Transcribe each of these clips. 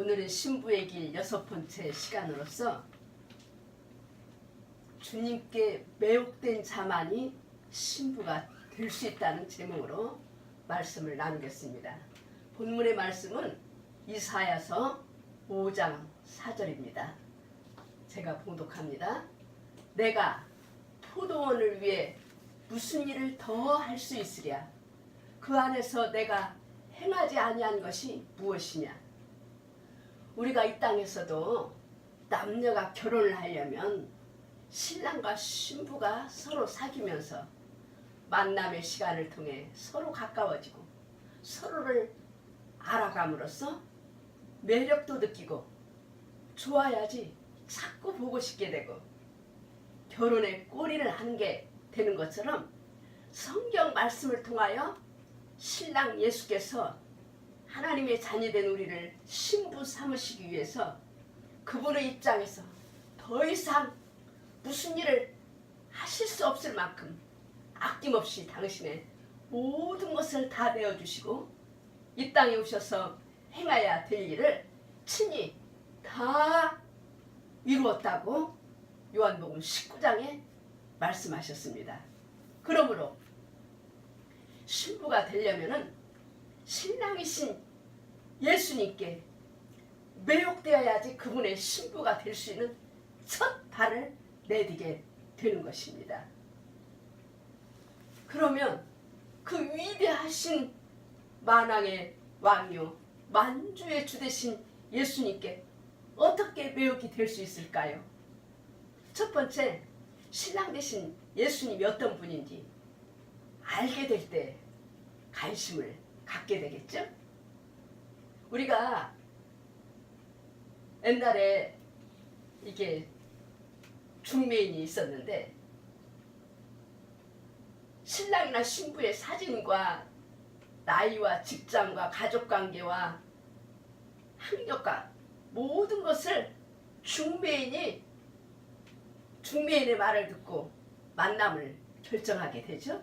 오늘은 신부의 길 6번째 시간으로서 주님께 매혹된 자만이 신부가 될 수 있다는 제목으로 말씀을 나누겠습니다. 본문의 말씀은 이사야서 5장 4절입니다. 제가 봉독합니다. 내가 포도원을 위해 무슨 일을 더 할 수 있으랴? 그 안에서 내가 행하지 아니한 것이 무엇이냐? 우리가 이 땅에서도 남녀가 결혼을 하려면 신랑과 신부가 서로 사귀면서 만남의 시간을 통해 서로 가까워지고 서로를 알아감으로써 매력도 느끼고 좋아야지 자꾸 보고 싶게 되고 결혼에 꼬리를 한 게 되는 것처럼 성경 말씀을 통하여 신랑 예수께서 하나님의 자녀된 우리를 신부 삼으시기 위해서 그분의 입장에서 더 이상 무슨 일을 하실 수 없을 만큼 아낌없이 당신의 모든 것을 다 내어주시고 이 땅에 오셔서 행해야 될 일을 친히 다 이루었다고 요한복음 19장에 말씀하셨습니다. 그러므로 신부가 되려면은 신랑이신 예수님께 매혹되어야지 그분의 신부가 될 수 있는 첫 발을 내디게 되는 것입니다. 그러면 그 위대하신 만왕의 왕요 만주의 주 되신 예수님께 어떻게 매혹이 될 수 있을까요? 첫 번째, 신랑 되신 예수님이 어떤 분인지 알게 될 때 관심을 갖게 되겠죠? 우리가 옛날에 이게 중매인이 있었는데 신랑이나 신부의 사진과 나이와 직장과 가족관계와 학력과 모든 것을 중매인의 말을 듣고 만남을 결정하게 되죠.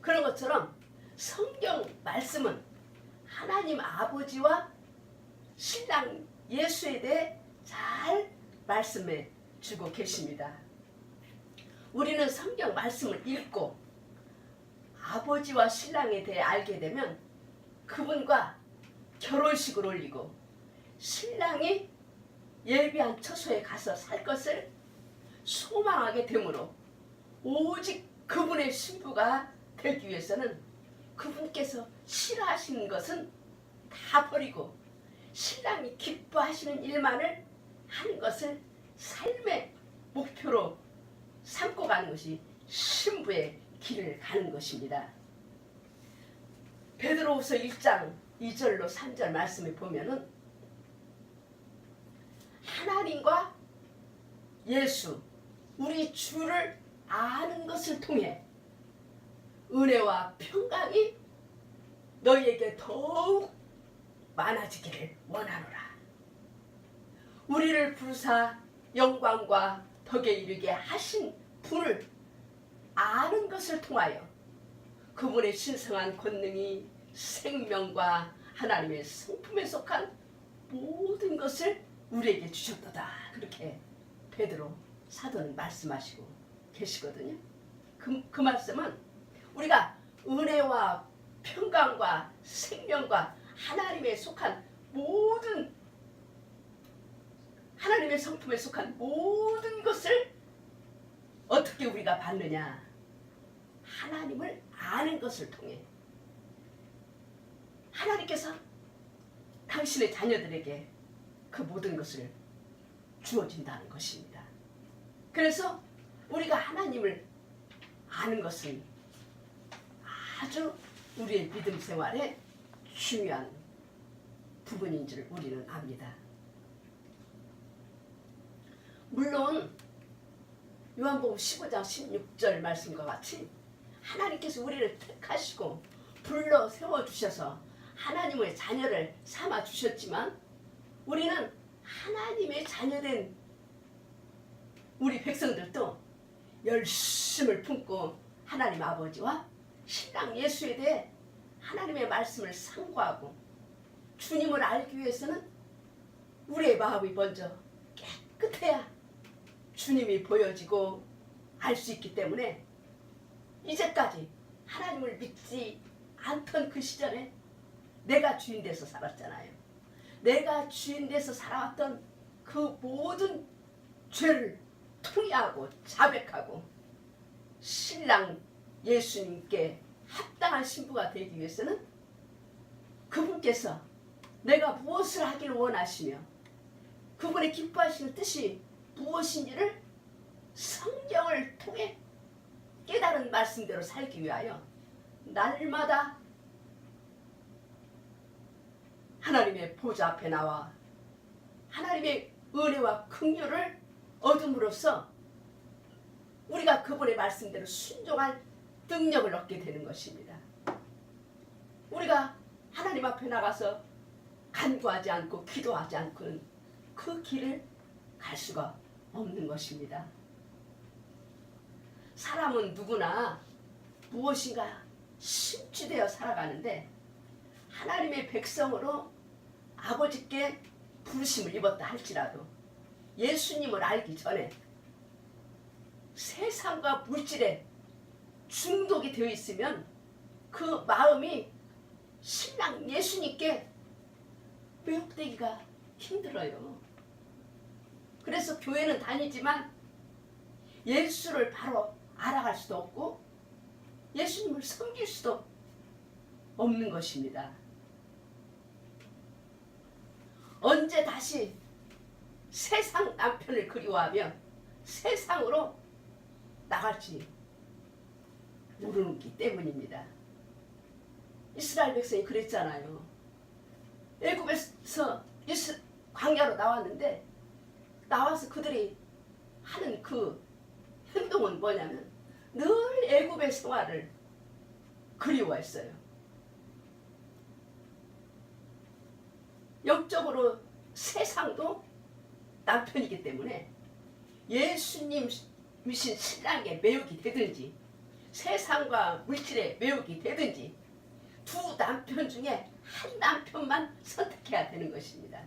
그런 것처럼 성경 말씀은 하나님 아버지와 신랑 예수에 대해 잘 말씀해 주고 계십니다. 우리는 성경 말씀을 읽고 아버지와 신랑에 대해 알게 되면 그분과 결혼식을 올리고 신랑이 예비한 처소에 가서 살 것을 소망하게 되므로 오직 그분의 신부가 되기 위해서는 그분께서 싫어하시는 것은 다 버리고 신랑이 기뻐하시는 일만을 하는 것을 삶의 목표로 삼고 가는 것이 신부의 길을 가는 것입니다. 베드로후서 1장 2절로 3절 말씀에 보면은 하나님과 예수 우리 주를 아는 것을 통해 은혜와 평강이 너희에게 더욱 많아지기를 원하노라. 우리를 부르사 영광과 덕에 이르게 하신 분을 아는 것을 통하여 그분의 신성한 권능이 생명과 하나님의 성품에 속한 모든 것을 우리에게 주셨도다. 그렇게 베드로 사도는 말씀하시고 계시거든요. 그 말씀은 우리가 은혜와 평강과 생명과 하나님의 속한 모든 하나님의 성품에 속한 모든 것을 어떻게 우리가 받느냐? 하나님을 아는 것을 통해 하나님께서 당신의 자녀들에게 그 모든 것을 주어진다는 것입니다. 그래서 우리가 하나님을 아는 것은 아주 우리의 믿음 생활에 중요한 부분인 줄 우리는 압니다. 물론 요한복음 15장 16절 말씀과 같이 하나님께서 우리를 택하시고 불러 세워주셔서 하나님의 자녀를 삼아 주셨지만 우리는 하나님의 자녀된 우리 백성들도 열심을 품고 하나님 아버지와 신랑 예수에 대해 하나님의 말씀을 상고하고 주님을 알기 위해서는 우리의 마음이 먼저 깨끗해야 주님이 보여지고 알 수 있기 때문에 이제까지 하나님을 믿지 않던 그 시절에 내가 주인 돼서 살았잖아요. 내가 주인 돼서 살아왔던 그 모든 죄를 통회하고 자백하고 신랑 예수님께 합당한 신부가 되기 위해서는 그분께서 내가 무엇을 하길 원하시며 그분의 기뻐하시는 뜻이 무엇인지를 성경을 통해 깨달은 말씀대로 살기 위하여 날마다 하나님의 보좌 앞에 나와 하나님의 은혜와 긍휼을 얻음으로써 우리가 그분의 말씀대로 순종할 능력을 얻게 되는 것입니다. 우리가 하나님 앞에 나가서 간구하지 않고 기도하지 않고는 그 길을 갈 수가 없는 것입니다. 사람은 누구나 무엇인가 심취되어 살아가는데 하나님의 백성으로 아버지께 부르심을 입었다 할지라도 예수님을 알기 전에 세상과 물질에 중독이 되어 있으면 그 마음이 신랑 예수님께 매혹되기가 힘들어요. 그래서 교회는 다니지만 예수를 바로 알아갈 수도 없고 예수님을 섬길 수도 없는 것입니다. 언제 다시 세상 남편을 그리워하며 세상으로 나갈지 모르기 때문입니다. 이스라엘 백성이 그랬잖아요. 애굽에서 광야로 나왔는데 나와서 그들이 하는 그 행동은 뭐냐면 늘 애굽의 생활을 그리워했어요. 영적으로 세상도 남편이기 때문에 예수님이신 신랑에 매혹이 되든지 세상과 물질에 매혹이 되든지 두 남편 중에 한 남편만 선택해야 되는 것입니다.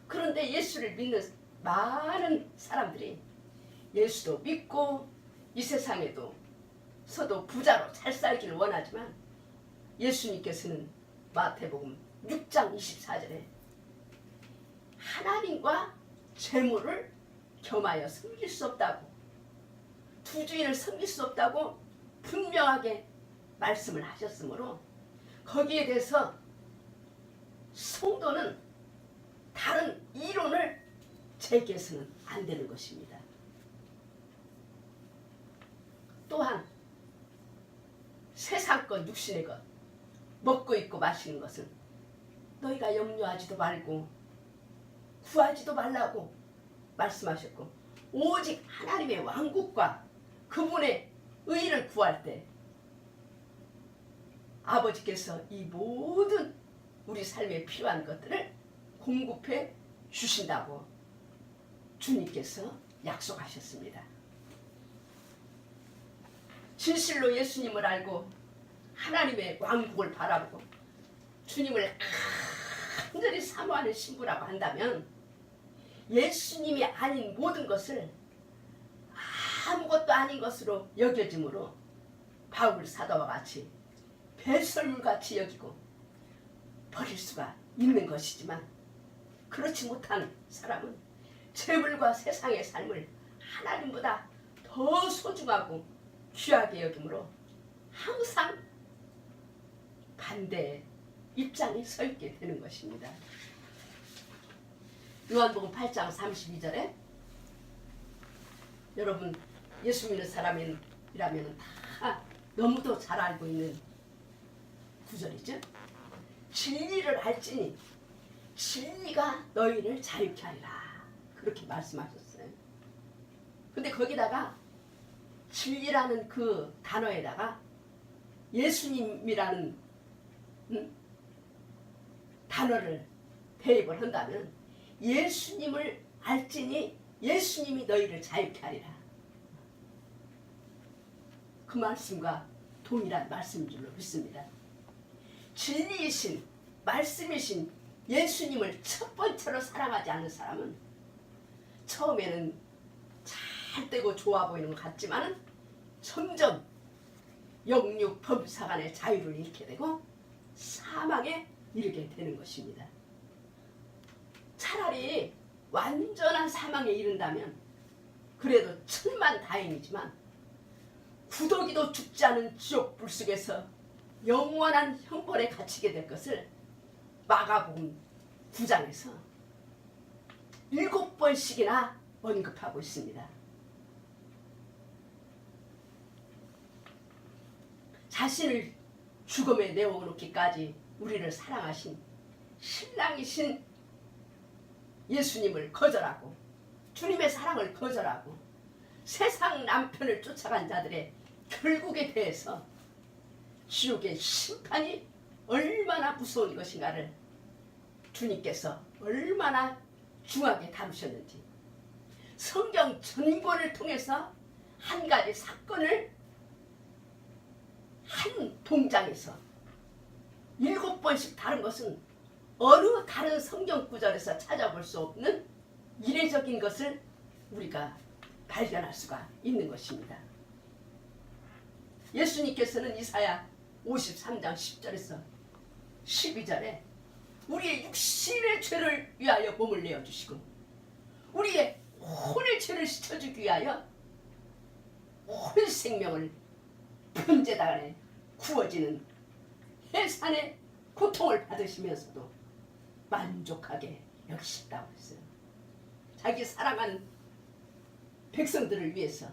그런데 예수를 믿는 많은 사람들이 예수도 믿고 이 세상에도 서도 부자로 잘 살기를 원하지만 예수님께서는 마태복음 6장 24절에 하나님과 재물을 겸하여 섬길 수 없다고 두 주인을 섬길 수 없다고 분명하게 말씀을 하셨으므로 거기에 대해서 성도는 다른 이론을 제기해서는 안 되는 것입니다. 또한 세상권 육신의 것 먹고 입고 마시는 것은 너희가 염려하지도 말고 구하지도 말라고 말씀하셨고 오직 하나님의 왕국과 그분의 의를 구할 때 아버지께서 이 모든 우리 삶에 필요한 것들을 공급해 주신다고 주님께서 약속하셨습니다. 진실로 예수님을 알고 하나님의 왕국을 바라보고 주님을 간절히 사모하는 신부라고 한다면 예수님이 아닌 모든 것을 아무것도 아닌 것으로 여겨지므로 바울 사도와 같이 배설물같이 여기고 버릴 수가 있는 것이지만 그렇지 못한 사람은 재물과 세상의 삶을 하나님보다 더 소중하고 귀하게 여기므로 항상 반대의 입장에 서 있게 되는 것입니다. 요한복음 8장 32절에 여러분 예수 믿는 사람이라면 다 너무도 잘 알고 있는 구절이죠. 진리를 알지니 진리가 너희를 자유케 하리라 그렇게 말씀하셨어요. 근데 거기다가 진리라는 그 단어에다가 예수님이라는 단어를 대입을 한다면 예수님을 알지니 예수님이 너희를 자유케 하리라. 그 말씀과 동일한 말씀인 줄로 믿습니다. 진리이신 말씀이신 예수님을 첫 번째로 사랑하지 않는 사람은 처음에는 잘 되고 좋아 보이는 것 같지만은 점점 영육 범사 간의 자유를 잃게 되고 사망에 이르게 되는 것입니다. 차라리 완전한 사망에 이른다면 그래도 천만다행이지만 구더기도 죽지 않은 지옥 불 속에서 영원한 형벌에 갇히게 될 것을 마가복음 9장에서 7번씩이나 언급하고 있습니다. 자신을 죽음에 내어놓기까지 우리를 사랑하신 신랑이신 예수님을 거절하고 주님의 사랑을 거절하고 세상 남편을 쫓아간 자들의 결국에 대해서 지옥의 심판이 얼마나 무서운 것인가를 주님께서 얼마나 중하게 다루셨는지 성경 전권을 통해서 한 가지 사건을 한 동장에서 7번씩 다른 것은 어느 다른 성경 구절에서 찾아볼 수 없는 이례적인 것을 우리가 발견할 수가 있는 것입니다. 예수님께서는 이사야 53장 10절에서 12절에 우리의 육신의 죄를 위하여 몸을 내어주시고 우리의 혼의 죄를 씻어주기 위하여 혼 생명을 번제단에 구워지는 해산의 고통을 받으시면서도 만족하게 여기셨다고 했어요. 자기 사랑하는 백성들을 위해서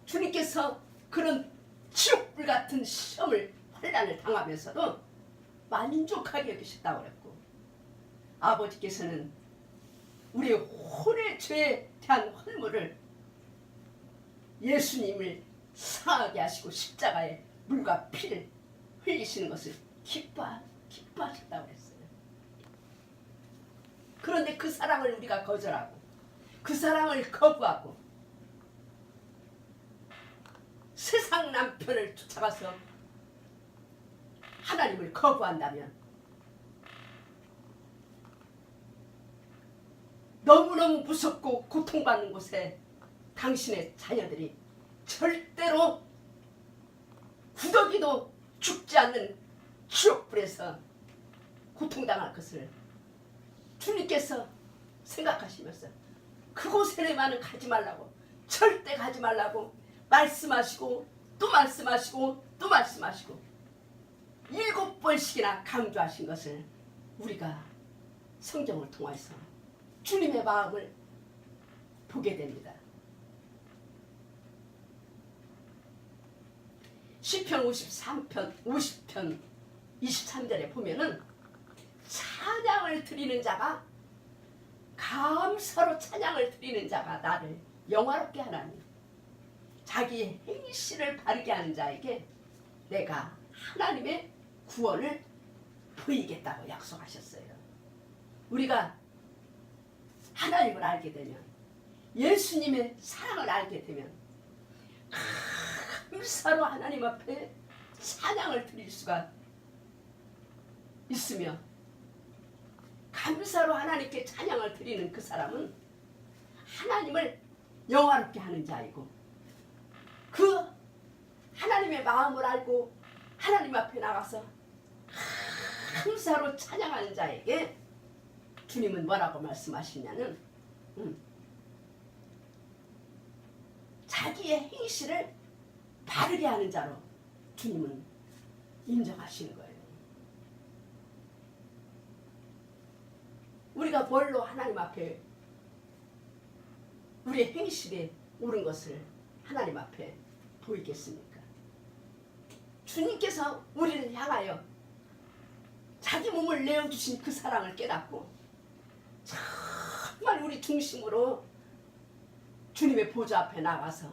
주님께서 그런 지옥불 같은 시험을 환난을 당하면서도 만족하게 여기셨다고 그랬고 아버지께서는 우리의 혼의 죄에 대한 환물을 예수님을 상하게 하시고 십자가에 물과 피를 흘리시는 것을 기뻐하셨다고 했어요. 그런데 그 사랑을 우리가 거절하고 그 사랑을 거부하고 세상 남편을 쫓아가서 하나님을 거부한다면 너무너무 무섭고 고통받는 곳에 당신의 자녀들이 절대로 구더기도 죽지 않는 지옥불에서 고통당할 것을 주님께서 생각하시면서 그곳에만은 가지 말라고 절대 가지 말라고 말씀하시고 또 말씀하시고 또 말씀하시고 7번씩이나 강조하신 것을 우리가 성경을 통해서 주님의 마음을 보게 됩니다. 시편 50편 23절에 보면은 찬양을 드리는 자가 감사로 찬양을 드리는 자가 나를 영화롭게 하나니 자기의 행실을 바르게 하는 자에게 내가 하나님의 구원을 보이겠다고 약속하셨어요. 우리가 하나님을 알게 되면 예수님의 사랑을 알게 되면 감사로 하나님 앞에 찬양을 드릴 수가 있으며 감사로 하나님께 찬양을 드리는 그 사람은 하나님을 영화롭게 하는 자이고 그 하나님의 마음을 알고 하나님 앞에 나가서 감사로 찬양하는 자에게 주님은 뭐라고 말씀하시냐는 자기의 행실을 바르게 하는 자로 주님은 인정하시는 거예요. 우리가 뭘로 하나님 앞에 우리의 행실에 옳은 것을 하나님 앞에 보이겠습니까? 주님께서 우리를 향하여 자기 몸을 내어주신 그 사랑을 깨닫고 정말 우리 중심으로 주님의 보좌 앞에 나가서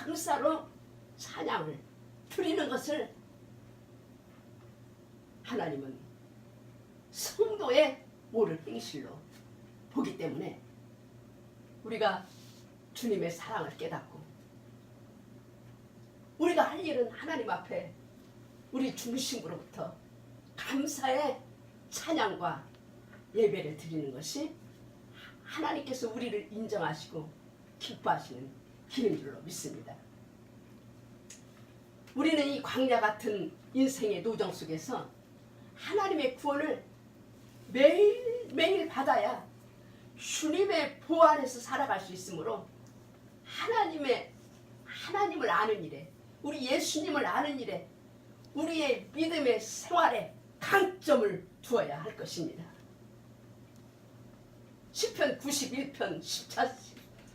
감사로 찬양을 드리는 것을 하나님은 성도의 옳은 행실로 보기 때문에 우리가 주님의 사랑을 깨닫고 우리가 할 일은 하나님 앞에 우리 중심으로부터 감사의 찬양과 예배를 드리는 것이 하나님께서 우리를 인정하시고 기뻐하시는 길인 줄로 믿습니다. 우리는 이 광야 같은 인생의 노정 속에서 하나님의 구원을 매일매일 받아야 주님의 보호 안에서 살아갈 수 있으므로 하나님을 아는 일에, 우리 예수님을 아는 일에, 우리의 믿음의 생활에 강점을 두어야 할 것입니다. 시편 91편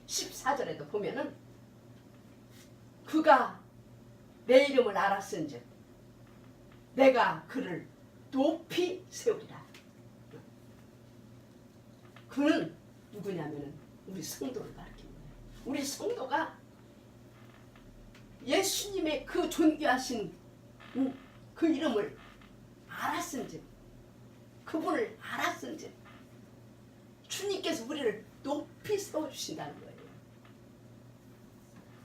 14절에도 보면은 그가 내 이름을 알았은즉 내가 그를 높이 세우리라. 그는 누구냐면은 우리 성도를 가리키는 거예요. 우리 성도가 예수님의 그 존귀하신 그 이름을 알았은즉, 그분을 알았은즉 주님께서 우리를 높이 세워주신다는 거예요.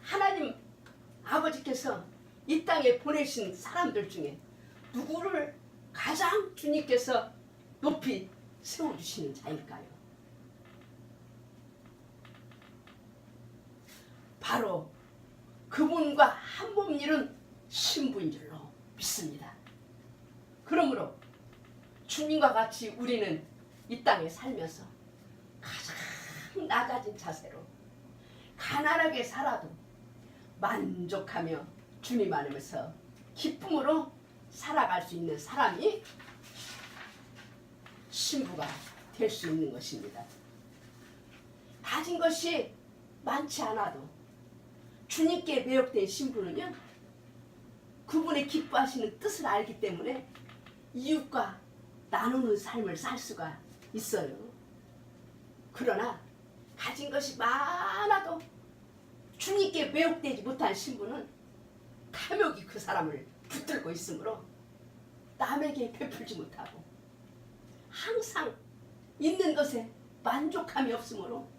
하나님 아버지께서 이 땅에 보내신 사람들 중에 누구를 가장 주님께서 높이 세워주시는 자일까요? 바로 그분과 한 몸 이룬 신부인 줄로 믿습니다. 그러므로 주님과 같이 우리는 이 땅에 살면서 가장 낮아진 자세로 가난하게 살아도 만족하며 주님 안에서 기쁨으로 살아갈 수 있는 사람이 신부가 될 수 있는 것입니다. 가진 것이 많지 않아도 주님께 매혹된 신부는요, 그분의 기뻐하시는 뜻을 알기 때문에 이웃과 나누는 삶을 살 수가 있어요. 그러나 가진 것이 많아도 주님께 매혹되지 못한 신부는 탐욕이 그 사람을 붙들고 있으므로 남에게 베풀지 못하고 항상 있는 것에 만족함이 없으므로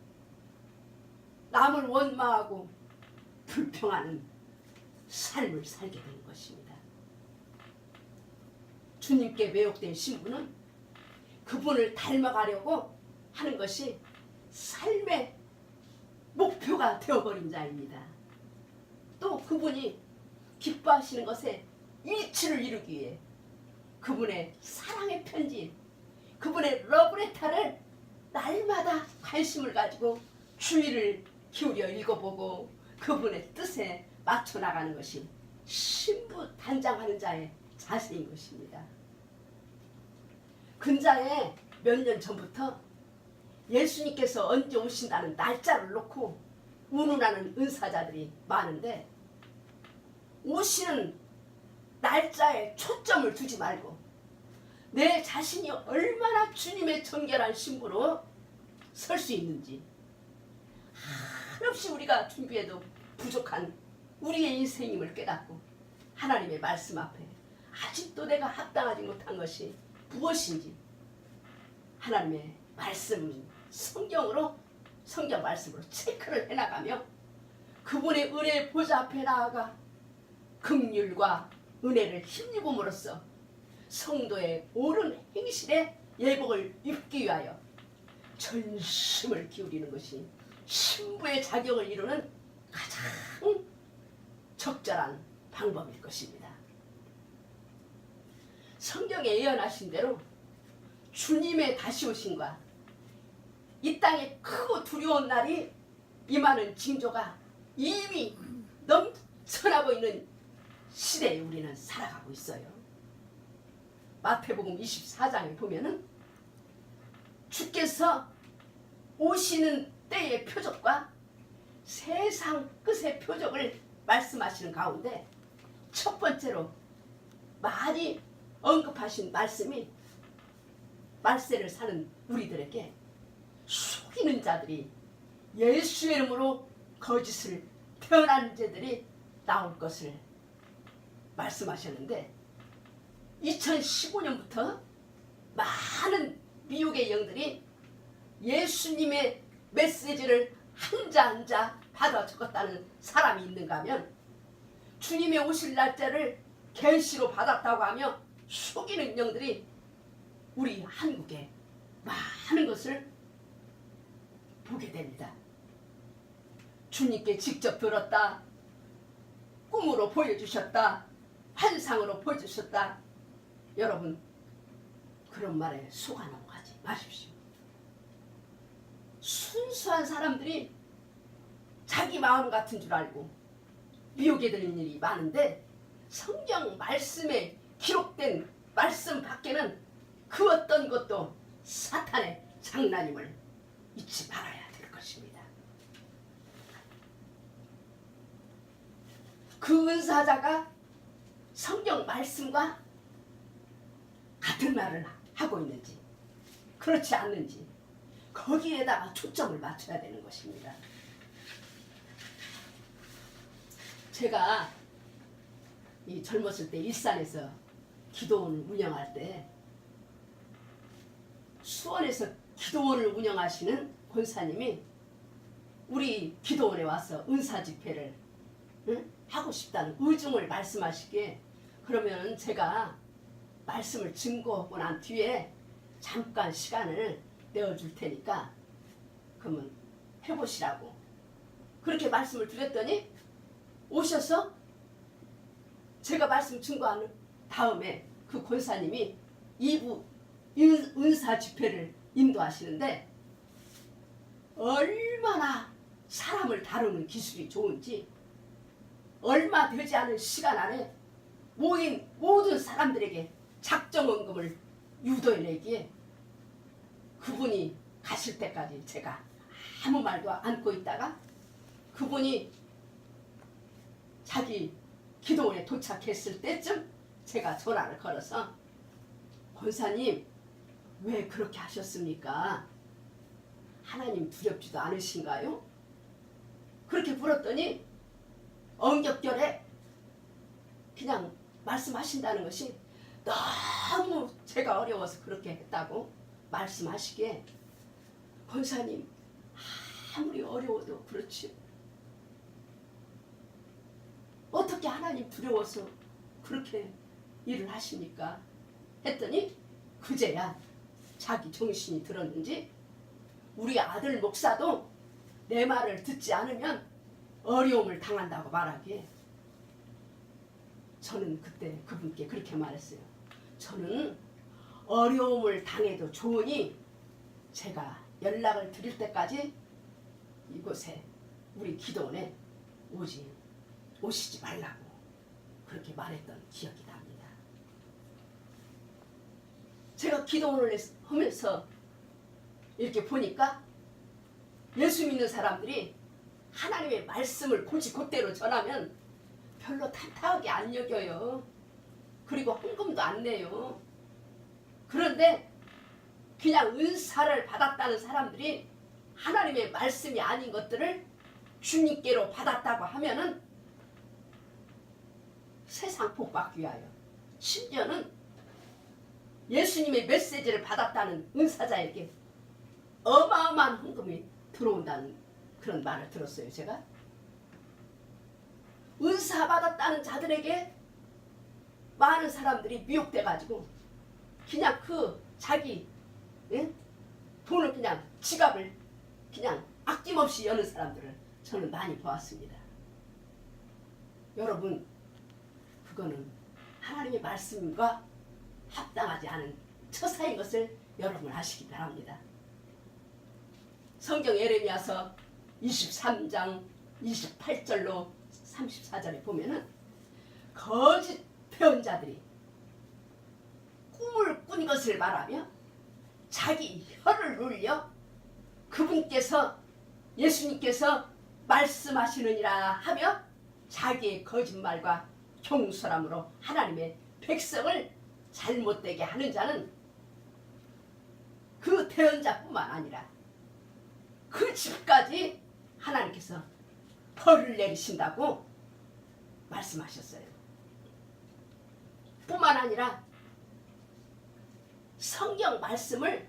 남을 원망하고 불평하는 삶을 살게 되는 것입니다. 주님께 매혹된 신부는 그분을 닮아가려고 하는 것이 삶의 목표가 되어버린 자입니다. 또 그분이 기뻐하시는 것에 일치를 이루기 위해 그분의 사랑의 편지, 그분의 러브레터를 날마다 관심을 가지고 주의를 기울여 읽어보고 그분의 뜻에 맞춰 나가는 것이 신부 단장하는 자의 자세인 것입니다. 근자에 몇 년 전부터 예수님께서 언제 오신다는 날짜를 놓고 운운하는 은사자들이 많은데, 오시는 날짜에 초점을 두지 말고 내 자신이 얼마나 주님의 정결한 신부로 설 수 있는지, 한없이 우리가 준비해도 부족한 우리의 인생임을 깨닫고 하나님의 말씀 앞에 아직도 내가 합당하지 못한 것이 무엇인지 하나님의 말씀, 성경 말씀으로 체크를 해나가며 그분의 은혜 보좌 앞에 나아가 긍휼과 은혜를 힘입음으로써 성도의 옳은 행실에 예복을 입기 위하여 전심을 기울이는 것이 신부의 자격을 이루는 가장 적절한 방법일 것입니다. 성경에 예언하신 대로 주님의 다시 오심과 이 땅에 크고 두려운 날이 임하는 징조가 이미 넘쳐나고 있는 시대에 우리는 살아가고 있어요. 마태복음 24장에 보면은 주께서 오시는 때의 표적과 세상 끝의 표적을 말씀하시는 가운데 첫 번째로 많이 언급하신 말씀이 말세를 사는 우리들에게 속이는 자들이 예수의 이름으로 거짓을 태어난 자들이 나올 것을 말씀하셨는데, 2015년부터 많은 미혹의 영들이 예수님의 메시지를 한자 한자 받아 적었다는 사람이 있는가 하면, 주님의 오실 날짜를 계시로 받았다고 하며 속이는 영들이 우리 한국에 많은 것을 보게 됩니다. 주님께 직접 들었다, 꿈으로 보여주셨다, 환상으로 보여주셨다. 여러분, 그런 말에 속아 넘어가지 마십시오. 순수한 사람들이 자기 마음 같은 줄 알고 미혹에 들린 일이 많은데, 성경 말씀에 기록된 말씀 밖에는 그 어떤 것도 사탄의 장난임을 잊지 말아야 될 것입니다. 그 은사자가 성경 말씀과 같은 말을 하고 있는지 그렇지 않는지 거기에다가 초점을 맞춰야 되는 것입니다. 제가 이 젊었을 때 일산에서 기도원을 운영할 때 수원에서 기도원을 운영하시는 권사님이 우리 기도원에 와서 은사 집회를 하고 싶다는 의중을 말씀하시기에, 그러면 제가 말씀을 증거하고 난 뒤에 잠깐 시간을 내어줄 테니까 그러면 해보시라고 그렇게 말씀을 드렸더니 오셔서 제가 말씀 증거하는 다음에 그 권사님이 2부 은사 집회를 인도하시는데 얼마나 사람을 다루는 기술이 좋은지, 얼마 되지 않은 시간 안에 모인 모든 사람들에게 작정원금을 유도해내기에 그분이 가실 때까지 제가 아무 말도 않고 있다가 그분이 자기 기도원에 도착했을 때쯤 제가 전화를 걸어서 권사님 왜 그렇게 하셨습니까? 하나님 두렵지도 않으신가요? 그렇게 물었더니 엉겹결에 그냥 말씀하신다는 것이 너무 제가 어려워서 그렇게 했다고 말씀하시기에, 권사님 아무리 어려워도 그렇지 어떻게 하나님 두려워서 그렇게 일을 하십니까? 했더니 그제야 자기 정신이 들었는지 우리 아들 목사도 내 말을 듣지 않으면 어려움을 당한다고 말하기에 저는 그때 그분께 그렇게 말했어요. 저는 어려움을 당해도 좋으니 제가 연락을 드릴 때까지 이곳에 우리 기도원에 오시지 말라고 그렇게 말했던 기억이 납니다. 제가 기도원을 하면서 이렇게 보니까 예수 믿는 사람들이 하나님의 말씀을 곧이곧대로 전하면 별로 탄탄하게 안 여겨요. 그리고 헌금도 안 내요. 그런데 그냥 은사를 받았다는 사람들이 하나님의 말씀이 아닌 것들을 주님께로 받았다고 하면은 세상 복받기 위하여, 심지어는 예수님의 메시지를 받았다는 은사자에게 어마어마한 헌금이 들어온다는 그런 말을 들었어요. 제가 은사 받았다는 자들에게 많은 사람들이 미혹돼 가지고 그냥 그 자기 돈을 그냥 지갑을 그냥 아낌없이 여는 사람들을 저는 많이 보았습니다. 여러분, 그거는 하나님의 말씀과 합당하지 않은 처사인 것을 여러분 아시기 바랍니다. 성경 예레미야서 23장 28절로 34절에 보면은 거짓 배언자들이 꿈을 꾼 것을 말하며 자기 혀를 눌려 그분께서 예수님께서 말씀하시느니라 하며 자기의 거짓말과 경솔함으로 하나님의 백성을 잘못되게 하는 자는 그 대언자뿐만 아니라 그 집까지 하나님께서 벌을 내리신다고 말씀하셨어요. 뿐만 아니라 성경 말씀을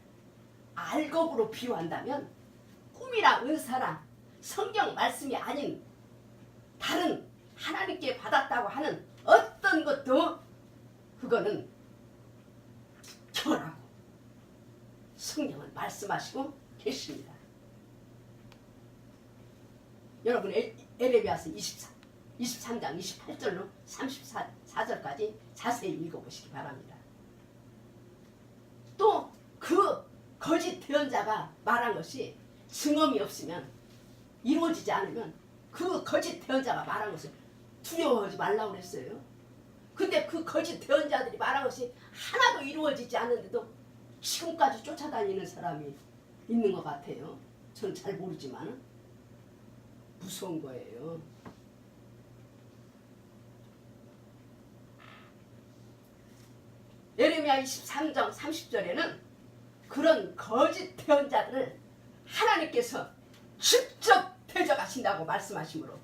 알곡으로 비유한다면 꿈이나 은사나 성경 말씀이 아닌 다른 하나님께 받았다고 하는 어떤 것도 그거는 결하고 성령은 말씀하시고 계십니다. 여러분 에레미야서 23장 28절로 34절까지 자세히 읽어보시기 바랍니다. 또 그 거짓 대언자가 말한 것이 증언이 없으면 이루어지지 않으면 그 거짓 대언자가 말한 것을 두려워하지 말라고 그랬어요. 근데 그 거짓 대언자들이 말한 것이 하나도 이루어지지 않는데도 지금까지 쫓아다니는 사람이 있는 것 같아요. 저는 잘 모르지만 무서운 거예요. 에레미야 23장 30절에는 그런 거짓 대언자들을 하나님께서 직접 대적하신다고 말씀하시므로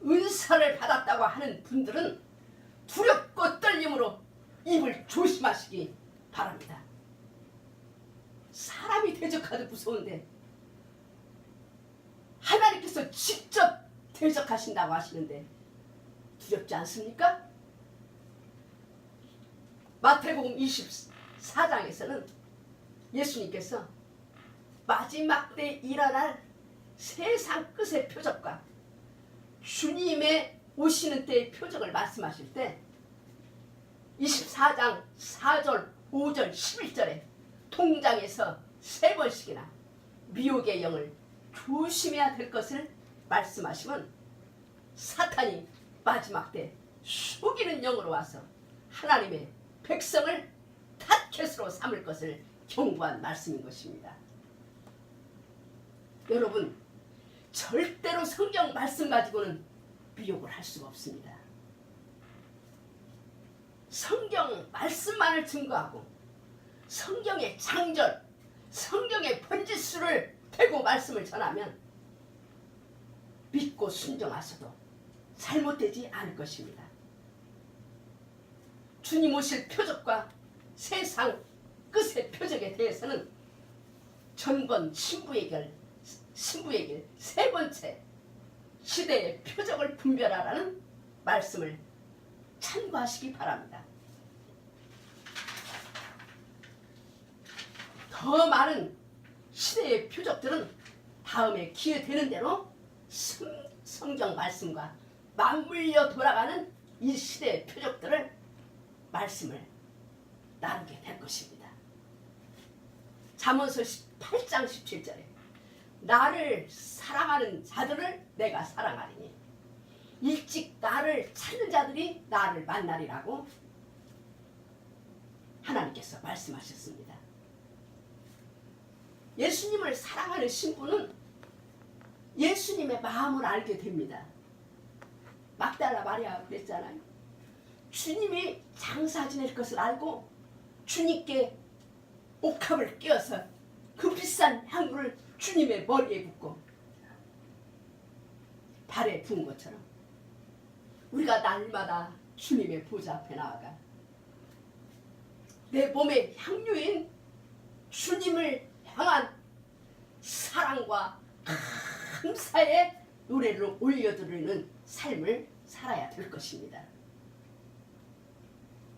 은사를 받았다고 하는 분들은 두렵고 떨림으로 입을 조심하시기 바랍니다. 사람이 대적하도 무서운데 하나님께서 직접 대적하신다고 하시는데 두렵지 않습니까? 마태복음 24장에서는 예수님께서 마지막 때 일어날 세상 끝의 표적과 주님의 오시는 때의 표적을 말씀하실 때 24장 4절, 5절, 11절에 통장에서 3번씩이나 미혹의 영을 조심해야 될 것을 말씀하시면 사탄이 마지막 때 속이는 영으로 와서 하나님의 백성을 타켓으로 삼을 것을 경고한 말씀인 것입니다. 여러분, 절대로 성경 말씀 가지고는 미혹을 할 수가 없습니다. 성경 말씀만을 증거하고 성경의 장절, 성경의 번지수를 대고 말씀을 전하면 믿고 순종하셔도 잘못되지 않을 것입니다. 주님 오실 표적과 세상 끝의 표적에 대해서는 전번 신부의 길 3번째 시대의 표적을 분별하라는 말씀을 참고하시기 바랍니다. 더 많은 시대의 표적들은 다음에 기회 되는 대로 성경 말씀과 맞물려 돌아가는 이 시대의 표적들을 말씀을 나누게 될 것입니다. 잠언서 8장 17절에 나를 사랑하는 자들을 내가 사랑하리니 일찍 나를 찾는 자들이 나를 만나리라고 하나님께서 말씀하셨습니다. 예수님을 사랑하는 신부는 예수님의 마음을 알게 됩니다. 막달라 마리아 그랬잖아요. 주님이 장사 지낼 것을 알고 주님께 옥합을 끼워서 그 비싼 향유를 주님의 머리에 붓고 발에 부은 것처럼 우리가 날마다 주님의 보좌 앞에 나아가 내 몸의 향유인 주님을 향한 사랑과 감사의 노래를 올려드리는 삶을 살아야 될 것입니다.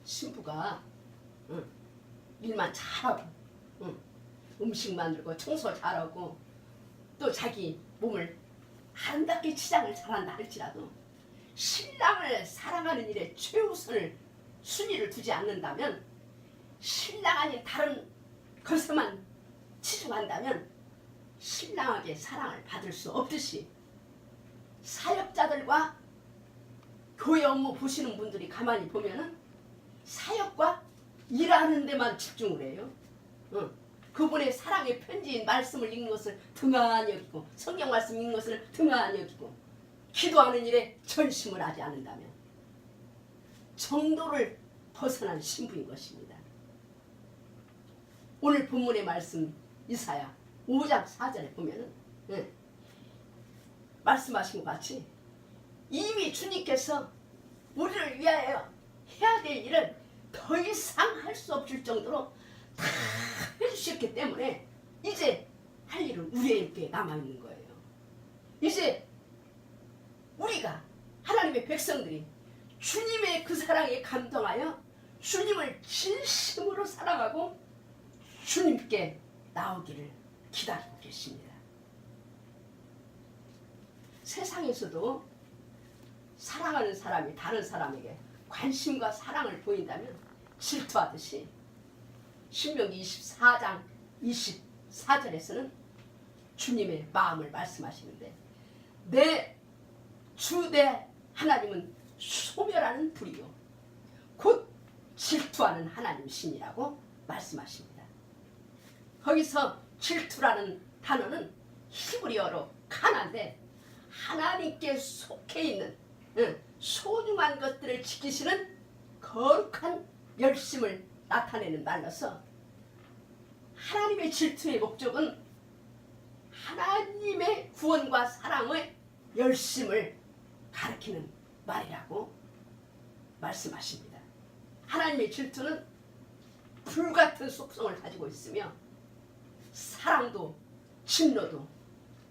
신부가 일만 잘하고 음식 만들고 청소 잘하고 또 자기 몸을 아름답게 치장을 잘한다 할지라도 신랑을 사랑하는 일에 최우선을 순위를 두지 않는다면 신랑 아닌 다른 것에만 치중한다면 신랑에게 사랑을 받을 수 없듯이 사역자들과 교회 업무 보시는 분들이 가만히 보면은 사역과 일하는 데만 집중을 해요. 그분의 사랑의 편지인 말씀을 읽는 것을 등한히 여기고 성경 말씀 읽는 것을 등한히 여기고 기도하는 일에 전심을 하지 않는다면 정도를 벗어난 신부인 것입니다. 오늘 본문의 말씀 이사야 5장 4절에 보면은 말씀하신 것 같이 이미 주님께서 우리를 위하여 해야 될 일을 더 이상 할 수 없을 정도로 다 해주셨기 때문에 이제 할 일은 우리에게 남아있는 거예요. 이제 우리가 하나님의 백성들이 주님의 그 사랑에 감동하여 주님을 진심으로 사랑하고 회개하고 주님께 나오기를 기다리고 계십니다. 세상에서도 사랑하는 사람이 다른 사람에게 관심과 사랑을 보인다면 질투하듯이 신명기 24장 24절에서는 주님의 마음을 말씀하시는데 내 주 내 하나님은 소멸하는 불이요 곧 질투하는 하나님이시니라고 말씀하십니다. 거기서 질투라는 단어는 히브리어로 카나인데 하나님께 속해 있는 소중한 것들을 지키시는 거룩한 열심을 나타내는 말로서 하나님의 질투의 목적은 하나님의 구원과 사랑의 열심을 가리키는 말이라고 말씀하십니다. 하나님의 질투는 불같은 속성을 가지고 있으며 사랑도 진노도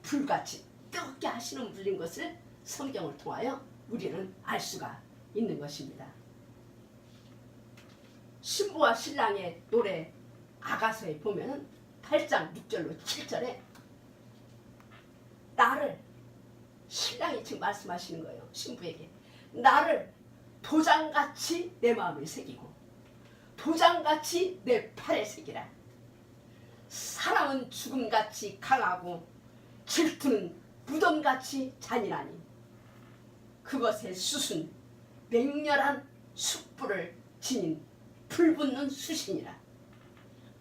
불같이 뜨겁게 하시는 분인 것을 성경을 통하여 우리는 알 수가 있는 것입니다. 신부와 신랑의 노래 아가서에 보면 8장 6절로 7절에 나를 신랑이 지금 말씀하시는 거예요. 신부에게 나를 도장같이 내 마음에 새기고 도장같이 내 팔에 새기라. 사랑은 죽음같이 강하고 질투는 무덤같이 잔인하니 그것의 숯은 맹렬한 숯불을 지닌 불붙는 숯이니라.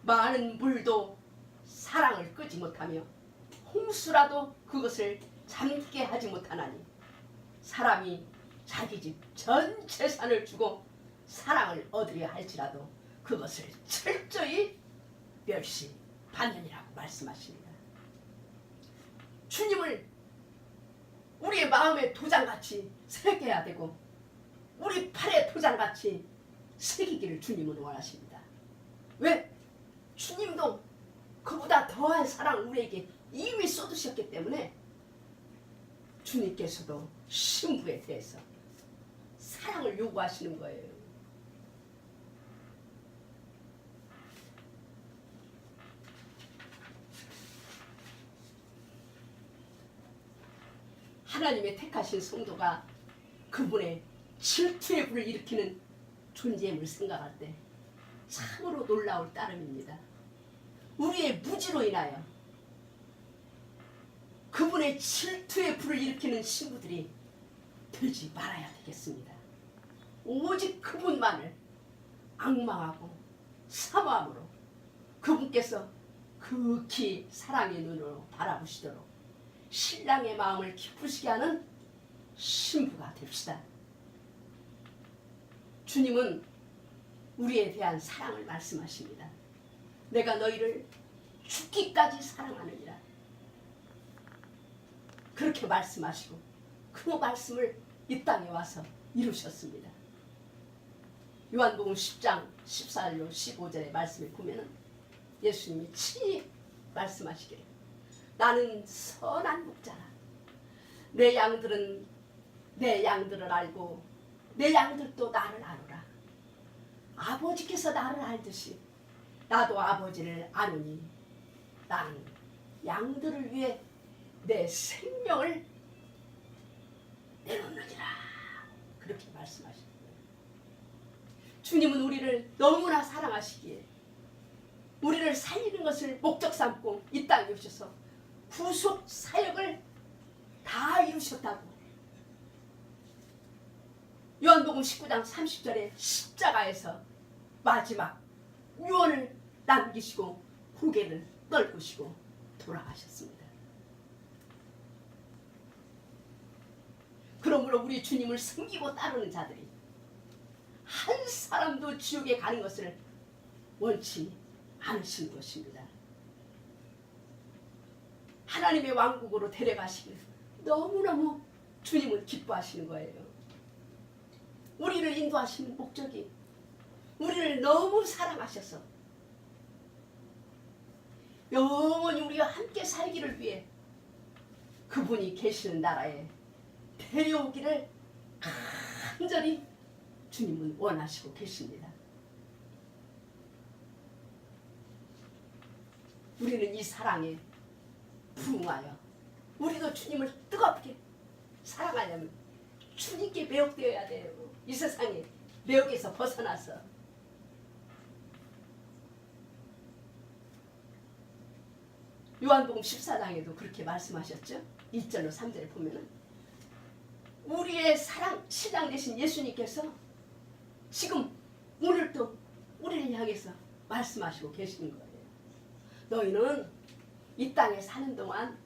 많은 물도 사랑을 끄지 못하며 홍수라도 그것을 잠기게 하지 못하나니 사람이 자기 집 전 재산을 주고 사랑을 얻으려 할지라도 그것을 철저히 멸시받느니라고 말씀하십니다. 주님을 우리의 마음에 도장같이 새겨야 되고 우리 팔에 도장같이 새기기를 주님은 원하십니다. 왜? 주님도 그보다 더한 사랑 우리에게 이미 쏟으셨기 때문에 주님께서도 신부에 대해서 사랑을 요구하시는 거예요. 하나님의 택하신 성도가 그분의 질투의 불을 일으키는 존재임을 생각할 때 참으로 놀라울 따름입니다. 우리의 무지로 인하여 그분의 질투의 불을 일으키는 신부들이 되지 말아야 되겠습니다. 오직 그분만을 악망하고 사모함으로 그분께서 극히 사랑의 눈으로 바라보시도록 신랑의 마음을 기쁘시게 하는 신부가 됩시다. 주님은 우리에 대한 사랑을 말씀하십니다. 내가 너희를 죽기까지 사랑하느니라. 그렇게 말씀하시고 그 말씀을 이 땅에 와서 이루셨습니다. 요한복음 10장 14절로 15절의 말씀을 보면 예수님이 친히 말씀하시기를 나는 선한 목자라. 내 양들은 내 양들을 알고 내 양들도 나를 아노라. 아버지께서 나를 알듯이 나도 아버지를 아노니 나는 양들을 위해 내 생명을 내놓느니라. 그렇게 말씀하십니다. 주님은 우리를 너무나 사랑하시기에 우리를 살리는 것을 목적 삼고 이 땅에 오셔서 구속 사역을 다 이루셨다고 요한복음 19장 30절에 십자가에서 마지막 유언을 남기시고 고개를 떨구시고 돌아가셨습니다. 그러므로 우리 주님을 섬기고 따르는 자들이 한 사람도 지옥에 가는 것을 원치 않으시는 것입니다. 하나님의 왕국으로 데려가시길 너무너무 주님은 기뻐하시는 거예요. 우리를 인도하시는 목적이 우리를 너무 사랑하셔서 영원히 우리가 함께 살기를 위해 그분이 계시는 나라에 데려오기를 간절히 주님은 원하시고 계십니다. 우리는 이 사랑에 부응하여 우리도 주님을 뜨겁게 사랑하려면 주님께 매혹되어야 돼요. 이 세상에 매혹에서 벗어나서 요한복음 14장에도 그렇게 말씀하셨죠. 1절로 3절에 보면은 우리의 사랑 신랑 되신 예수님께서 지금 오늘도 우리를 향해서 말씀하시고 계시는 거예요. 너희는 이 땅에 사는 동안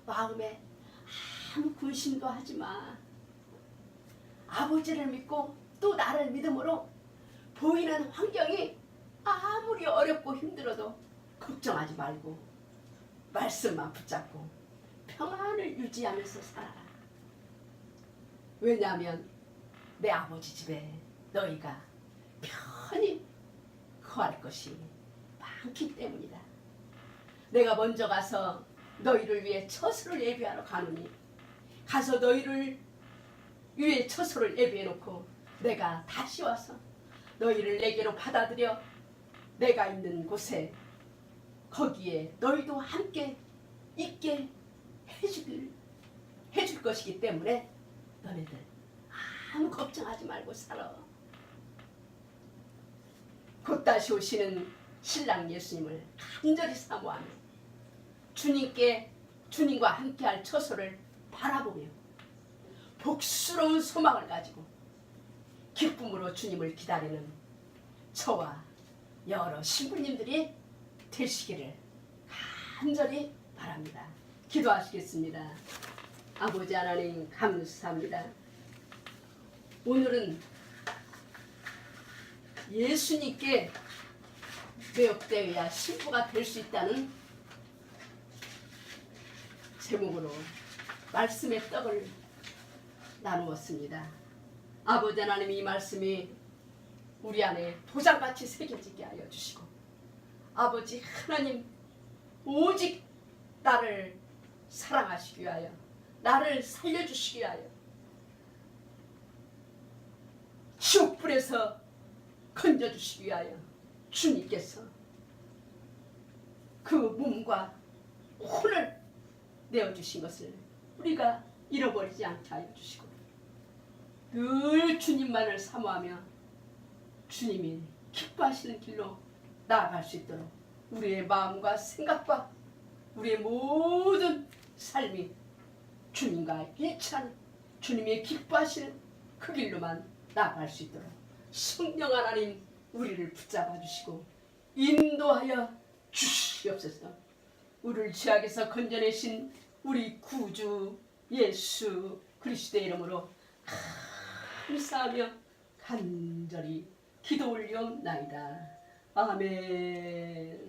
마음에 아무 근심도 하지 마. 아버지를 믿고 또 나를 믿음으로 보이는 환경이 아무리 어렵고 힘들어도 걱정하지 말고 말씀만 붙잡고 평안을 유지하면서 살아라. 왜냐하면 내 아버지 집에 너희가 편히 거할 것이 많기 때문이다. 내가 먼저 가서 너희를 위해 처소를 예비하러 가노니 가서 너희를 위해 처소를 예비해 놓고 내가 다시 와서 너희를 내게로 받아들여 내가 있는 곳에 거기에 너희도 함께 있게 해줄 것이기 때문에 너네들 아무 걱정하지 말고 살아. 곧 다시 오시는 신랑 예수님을 간절히 사모하며 주님과 함께할 처소를 바라보며 복스러운 소망을 가지고 기쁨으로 주님을 기다리는 저와 여러 신부님들이 되시기를 간절히 바랍니다. 기도하시겠습니다. 아버지 하나님 감사합니다. 오늘은 예수님께 매혹되어야 신부가 될 수 있다는 제목으로 말씀의 떡을 나누었습니다. 아버지 하나님 이 말씀이 우리 안에 도장같이 새겨지게 하여 주시고 아버지 하나님 오직 나를 사랑하시기 위하여 나를 살려주시기 위하여 지옥불에서 건져주시기 위하여 주님께서 그 몸과 혼을 내어주신 것을 우리가 잃어버리지 않게 하여 주시고 늘 주님만을 사모하며 주님이 기뻐하시는 길로 나아갈 수 있도록 우리의 마음과 생각과 우리의 모든 삶이 주님과 일치하는 주님이 기뻐하시는 그 길로만 나아갈 수 있도록 성령 하나님 우리를 붙잡아 주시고 인도하여 주시옵소서. 우리를 죄악에서 건져내신 우리 구주 예수 그리스도의 이름으로 감사하며 간절히 기도 올리옵나이다. 아멘.